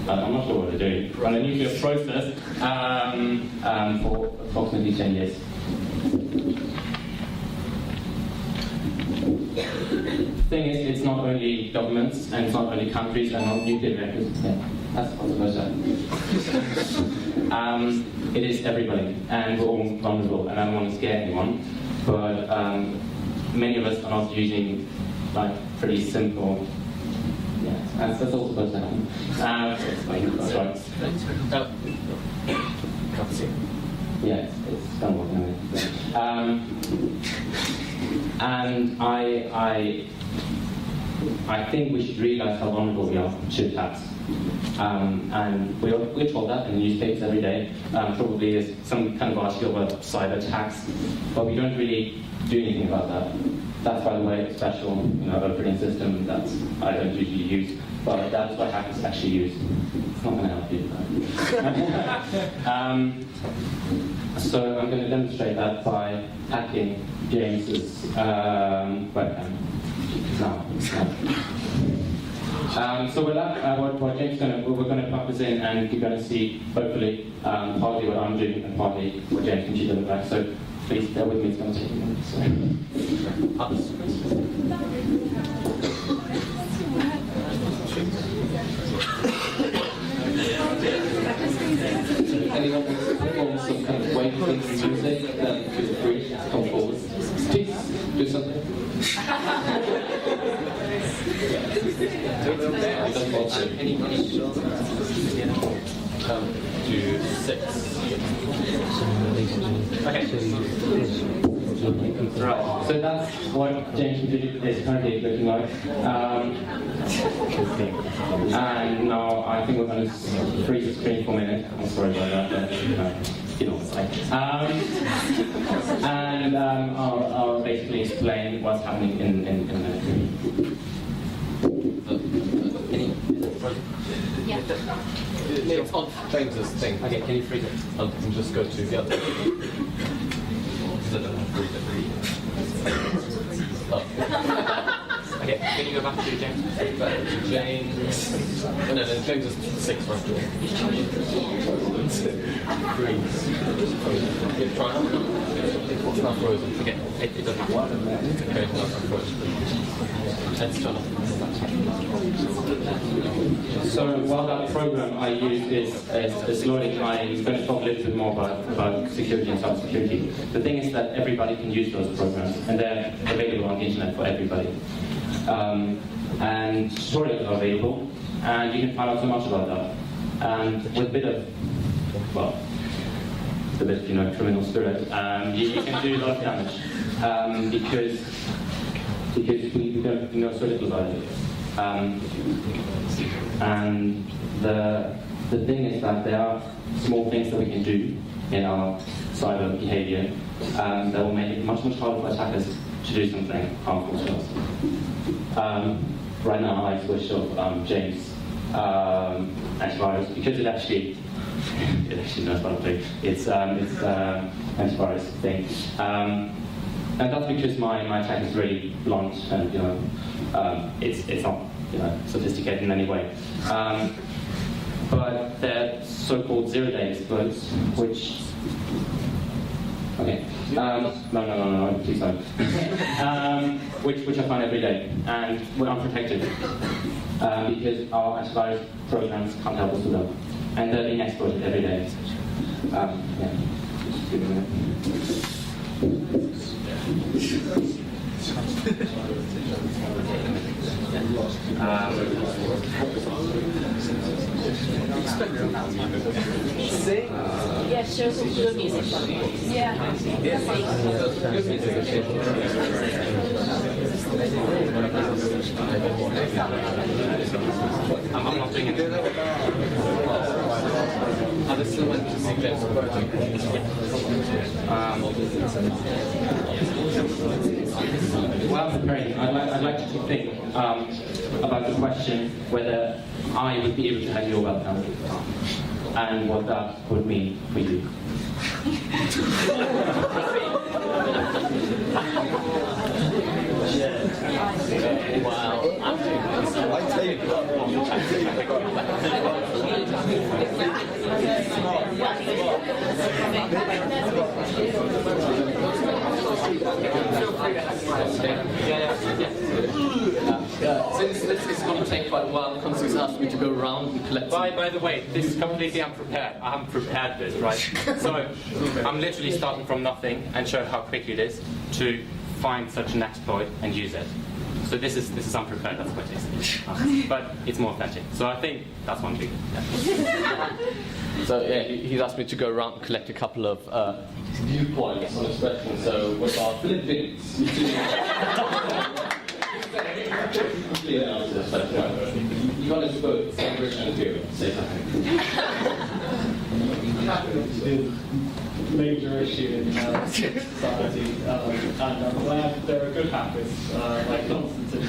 I'm not sure what they're doing, on a nuclear process for approximately 10 years. The thing is, it's not only governments, and it's not only countries, and not nuclear reactors. Yeah, that's what I was saying. It is everybody, and we're all vulnerable, and I don't want to scare anyone, but many of us are not using like pretty simple. Yeah, that's all supposed to happen. That's right. Yeah, it's done working anyway. And I think we should realise how vulnerable we are to attacks. And we're told that in the newspapers every day. Probably there's some kind of article about cyber attacks, but we don't really do anything about that. That's, by the way, a special operating system that I don't usually use, but that's what hackers actually use. It's not going to help you. So I'm going to demonstrate that by hacking James's webcam. Now. So with that, what James we're going to plug this in, and you're going to see, hopefully, partly what I'm doing and partly what James can see in the back. So please bear with me, it's going to take a minute. Anyone wants to perform some kind of wave music, then feel free to come forward. Please, do something. To 6. Okay. Right. So that's what James is currently looking like. And now I think we're going to freeze the screen for a minute. I'm sorry about that, but you know what it's like. And I'll basically explain what's happening in the Yeah. It's on James's thing. Okay, can you freeze it? And just go to the other. Oh. Okay, can you go back to James? James. Oh, no, James is 6, right? Freeze. Yeah, try it. It's not frozen. Okay, it doesn't matter. Okay, it's not frozen. Let's turn off. So while that program I use is loading, I'm going to talk a little bit more about security and cybersecurity. The thing is that everybody can use those programs, and they're available on the internet for everybody. And tutorials are available, and you can find out so much about that. And with a bit of, criminal spirit, you can do a lot of damage because we don't know so little about it. And the thing is that there are small things that we can do in our cyber behavior that will make it much, much harder for attackers to do something harmful to us. Right now I switched off James' antivirus because it actually knows what I'm doing. It's antivirus thing. And that's because my attack is really blunt and it's not sophisticated in any way. But they're so-called zero-day exploits, which no, please don't. Which I find every day, and we're unprotected because our antivirus programs can't help us with them, and they're being exploited every day. Yeah, just give me a minute. Yeah, show some good music. Yeah. I'm not doing it. This is what to suggest. While preparing, I'd like to think about the question whether I would be able to have your webcam and what that would mean for you. Wow. asked me to go around and collect. By the way, this is completely unprepared. I haven't prepared this, right? So I'm literally starting from nothing and show how quick it is to find such an exploit and use it. So this is unprepared. That's quite tasty, but it's more authentic. So I think that's one thing. Yeah. So yeah, he's asked me to go around and collect a couple of viewpoints on expressions. So what about Philippines? You got to both same British and Imperial. Say something. Major issue in society, and I'm glad there are good hackers like Constantin.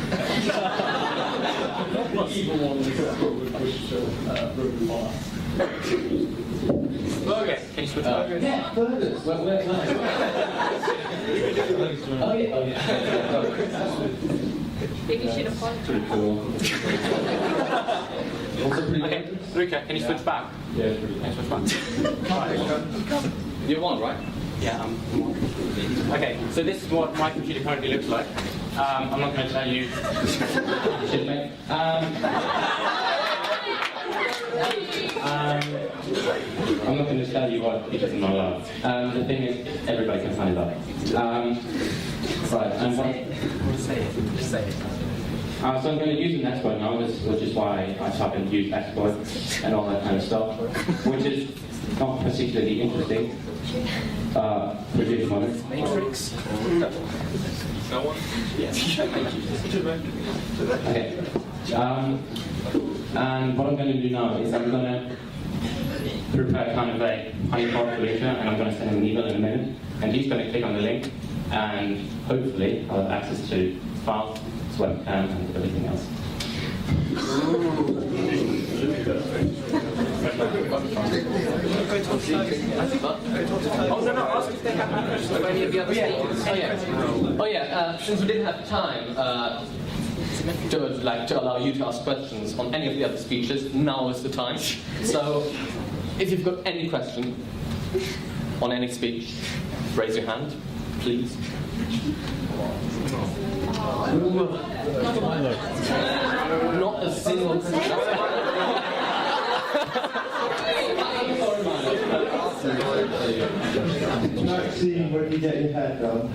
The evil one is what would wish to ruin on us. Okay, can you switch over? Yeah, burgers. Where can I? Oh yeah. Maybe you should have gone. Pretty cool. Also pretty Okay, Luca, can you switch back? Yeah, pretty Can you switch back? You're one, right? Yeah, I'm one. Okay, so this is what my computer currently looks like. I'm not going to tell you. Shit, mate. I'm not going to tell you what it is not allowed. The thing is, everybody can find it out. Right, and what? Say it. Just say it. So I'm going to use an exploit now, which is why I type in use exploit and all that kind of stuff, which is not particularly interesting. Produce one. Matrix. No one? Yes. Okay. And what I'm going to do now is I'm going to prepare kind of a honeypot solution, and I'm going to send him an email in a minute, and he's going to click on the link, and hopefully I'll have access to files, webcam, and everything else. Oh, no, ask if they have questions of any of the other speakers. Oh, yeah. Since we didn't have time to allow you to ask questions on any of the other speeches, now is the time. So, if you've got any question on any speech, raise your hand, please. Not a single question. Not seeing where you get your hair done.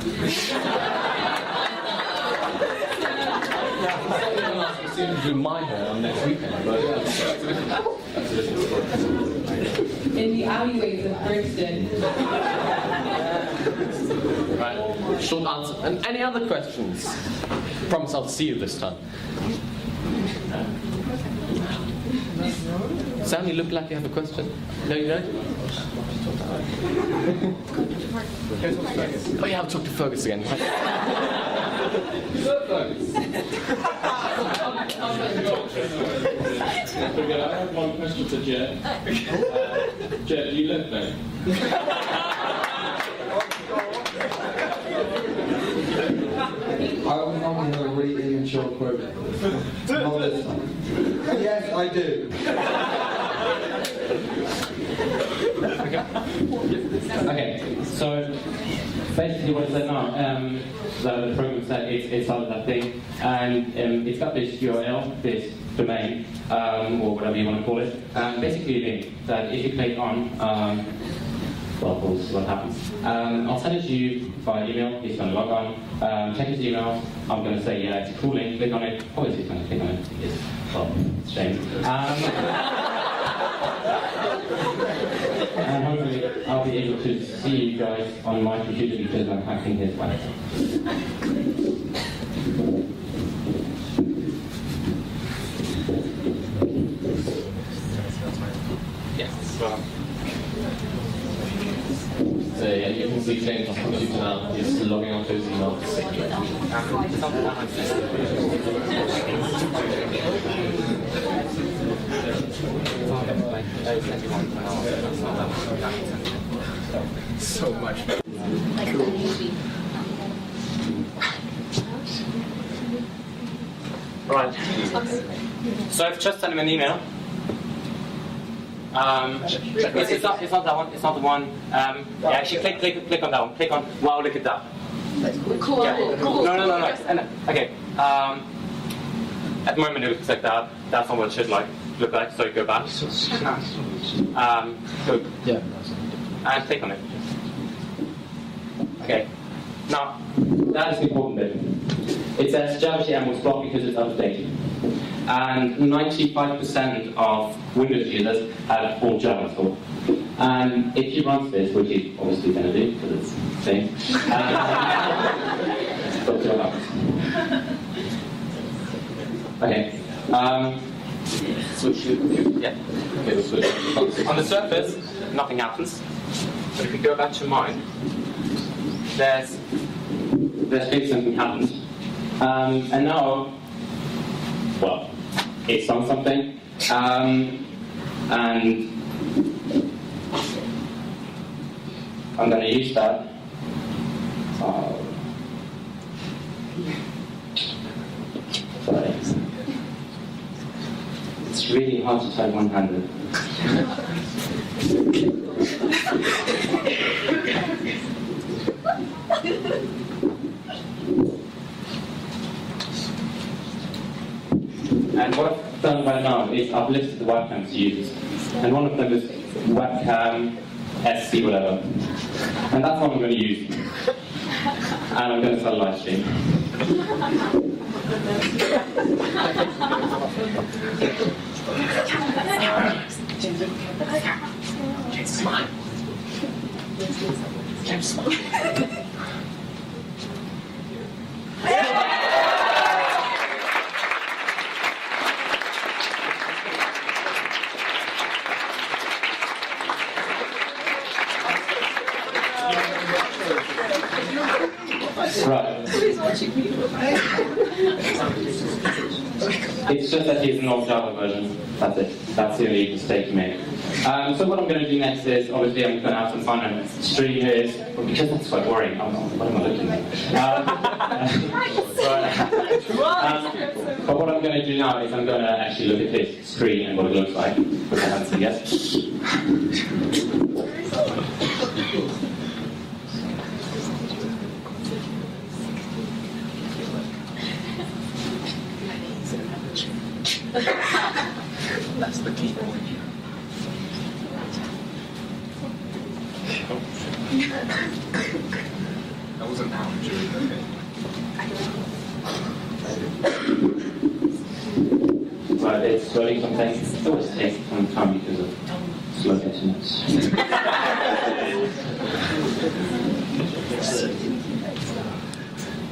I'm soon to do my hair next weekend, but in the alleyways of Brixton. right. Short answer. And any other questions? Promise I'll see you this time. Sam, you look like you have a question. No, you don't? Oh yeah, I'll talk to Fergus again. I have one question for Jet. Jet, do you live there? I would normally have a really immature quote. Not this time. Yes, I do. Okay, so basically what it said now, the program said it's out of that thing, and it's got this URL, this domain, or whatever you want to call it, and basically a link that if you click on, well, we'll see what happens. I'll send it to you via email. He's going to log on, check his email. I'm going to say, yeah, it's a cool link, click on it. Obviously, he's going to click on it. Well, it's a shame. And hopefully, I'll be able to see you guys on my computer because I'm hacking his website. Yes. So yeah, you can see James on computer now. He's logging onto his email. So much. Right. So I've just sent him an email. It's not that one. It's not the one. Yeah, actually, click on that one. Click on. Wow, look at that. Cool. Yeah. No. Okay. At the moment, it looks like that. that's not what it should look like. So go back. Go. Yeah. And click on it. Okay. Now, that is the important bit. It says Java TM was blocked because it's outdated. And 95% of Windows users have all Java installed. And if you run this, which you're obviously going to do because it's the same, let's see what happens. Okay. Switch to the computer. Yeah. Okay, we'll switch. On the surface, nothing happens. But if we go back to mine, there's big something happens. And now, well, it's done something. And I'm going to use that. Sorry. It's really hard to type one-handed. And what I've done right now is I've listed the webcams to use. And one of them is Webcam SC whatever. And that's what I'm going to use. And I'm going to start a live stream. Right. It's just that he's an old Java version. That's it. That's the only mistake he made. So what I'm going to do next is, obviously, I'm going to have some fun and stream this, because that's quite boring. What am I looking at? But what I'm going to do now is I'm going to actually look at his screen and what it looks like, which I haven't seen yet. That's the keyboard. That wasn't now, during the game. Right, it's loading something. It always takes some time because of slow internet.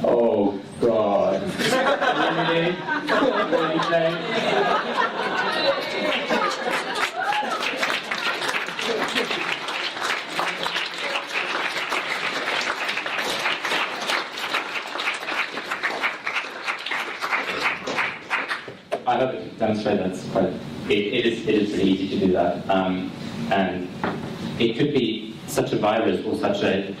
Oh God. Really? Really, Jane? I hope it demonstrates that it's quite. It is really easy to do that, and it could be such a virus or such a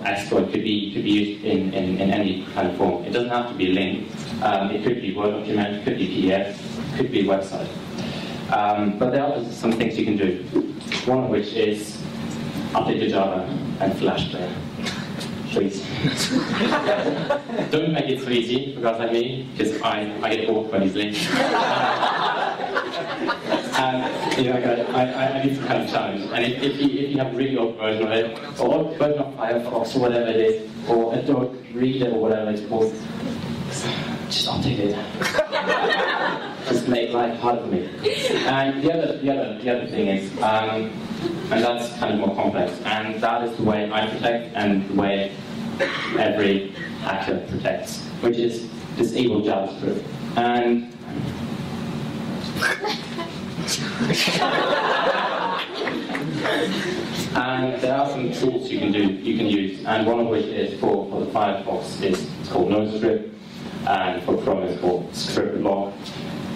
exploit could be used in any kind of form. It doesn't have to be a link. It could be Word document, it could be PDF, it could be a website. But there are some things you can do. One of which is update your Java and Flash player. Please. Don't make it so easy, because like me, because I get bored quite easily. And I need some kind of challenge. And if you have a really old version of it, or version of Firefox or whatever it is, or Adobe Reader or whatever it's called, just update it. Just make life hard for me. And the other thing is, and that's kind of more complex, and that is the way I protect and the way every hacker protects, which is disable JavaScript. And there are some tools you can use, and one of which is for the Firefox it's called NoScript, and for Chrome it's called ScriptBlock.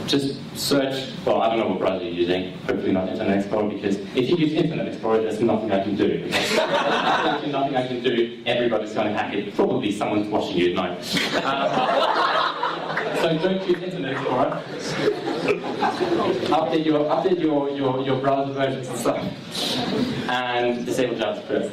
Just search, well, I don't know what browser you're using, hopefully not Internet Explorer, because if you use Internet Explorer, there's nothing I can do. There's absolutely nothing I can do, everybody's going to hack it, probably someone's watching you at night. So don't use Internet Explorer. Update your browser versions and stuff, and disable JavaScript.